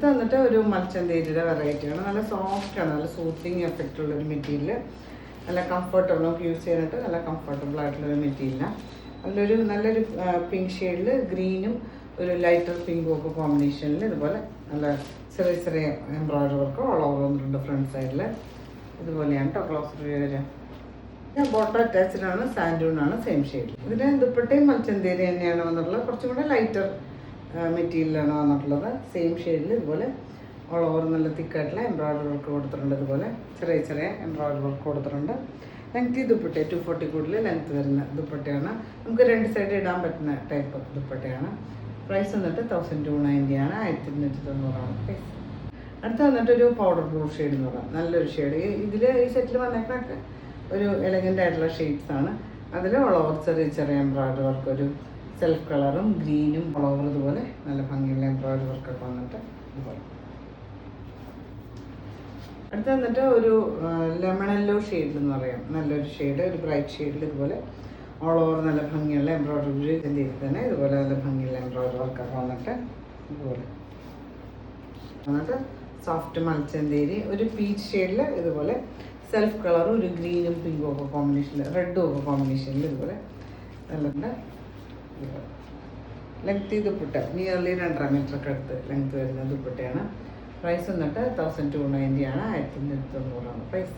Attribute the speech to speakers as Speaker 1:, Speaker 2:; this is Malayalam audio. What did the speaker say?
Speaker 1: അടുത്ത് വന്നിട്ട് ഒരു മൽച്ചന്തേരിയുടെ വെറൈറ്റിയാണ്. നല്ല സോഫ്റ്റാണ്, നല്ല സൂത്തിങ് എഫക്റ്റ് ഉള്ളൊരു മെറ്റീരിയൽ, നല്ല കംഫർട്ടബിൾ, നമുക്ക് യൂസ് ചെയ്യാനായിട്ട് നല്ല കംഫർട്ടബിൾ ആയിട്ടുള്ളൊരു മെറ്റീരിയലാണ്. അതിലൊരു നല്ലൊരു പിങ്ക് ഷെയ്ഡിൽ ഗ്രീനും ഒരു ലൈറ്റർ പിങ്കും ഒക്കെ കോമ്പിനേഷനിൽ ഇതുപോലെ നല്ല ചെറിയ ചെറിയ എംബ്രോയിഡറി വർക്ക് ഓൾ ഓവർ വന്നിട്ടുണ്ട്. ഫ്രണ്ട് സൈഡിൽ ഇതുപോലെയാണ് കേട്ടോ ക്ലോസ് റിവ്യൂ വരിക. ബോട്ടം അറ്റാച്ച്ഡ് ആണ്, സാൻഡൂണാണ്, സെയിം ഷെയ്ഡ്. ഇതിന് ദുപ്പട്ടയും മൽച്ചന്തേരി തന്നെയാണ് വന്നിട്ടുള്ളത്, കുറച്ചും കൂടെ ലൈറ്റർ മെറ്റീരിയലാണ് വന്നിട്ടുള്ളത്. സെയിം ഷെയ്ഡിൽ ഇതുപോലെ ഓൾ ഓവർ നല്ല തിക്കായിട്ടുള്ള എംബ്രോയിഡറി വർക്ക് കൊടുത്തിട്ടുണ്ട്. ഇതുപോലെ ചെറിയ ചെറിയ എംബ്രോയിഡറി വർക്ക് കൊടുത്തിട്ടുണ്ട്. ലെങ്തി ദുപ്പട്ട 240 കൂടുതൽ ലെങ്ത് വരുന്ന ദുപ്പട്ടയാണ്. നമുക്ക് രണ്ട് സൈഡ് ഇടാൻ പറ്റുന്ന ടൈപ്പ് ദുപ്പട്ടയാണ്. പ്രൈസ് വന്നിട്ട് 1290 ആണ്, 1290 പ്രൈസ്. അടുത്ത് വന്നിട്ടൊരു പൗഡർ ബ്ലൂ ഷെയ്ഡ് എന്ന് പറയാം, നല്ലൊരു ഷെയ്ഡ്. ഈ സെറ്റിൽ വന്നേക്കണൊക്കെ ഒരു എലഗൻ്റ് ആയിട്ടുള്ള ഷെയ്ഡ്സ് ആണ്. അതിൽ ഓൾ ഓവർ ചെറിയ ചെറിയ എംബ്രോയിഡറി വർക്ക്, ഒരു സെൽഫ് കളറും ഗ്രീനും ഓൾ ഓവർ ഇതുപോലെ നല്ല ഭംഗിയുള്ള എംബ്രോയിഡറി വർക്കൊക്കെ വന്നിട്ട് ഇതുപോലെ. അടുത്ത് വന്നിട്ട് ഒരു ലെമൺ യെല്ലോ ഷെയ്ഡ് എന്ന് പറയാം, നല്ലൊരു ഷെയ്ഡ്, ഒരു ബ്രൈറ്റ് ഷെയ്ഡിൽ ഇതുപോലെ ഓൾ ഓവർ നല്ല ഭംഗിയുള്ള എംബ്രോയിഡറി തന്നെ ഇതുപോലെ നല്ല ഭംഗിയുള്ള എംബ്രോയിഡറി വർക്കൊക്കെ വന്നിട്ട് ഇതുപോലെ വന്നിട്ട് സോഫ്റ്റ് മൽച്ചന്തേരി ഒരു പീച്ച് ഷെയ്ഡിൽ ഇതുപോലെ സെൽഫ് കളറും ഒരു ഗ്രീനും പിങ്കും ഒക്കെ കോമ്പിനേഷനിൽ, റെഡും ഒക്കെ കോമ്പിനേഷനിൽ ഇതുപോലെ നല്ലുണ്ട്. ലെങ്ത് ദുപ്പട്ട നിയർലി 2.5 മീറ്ററൊക്കെ അടുത്ത് ലെങ്ത് വരുന്ന ദുപ്പട്ടയാണ്. പ്രൈസ് വന്നിട്ട് 1290 ആണ്, 1290 പ്രൈസ്.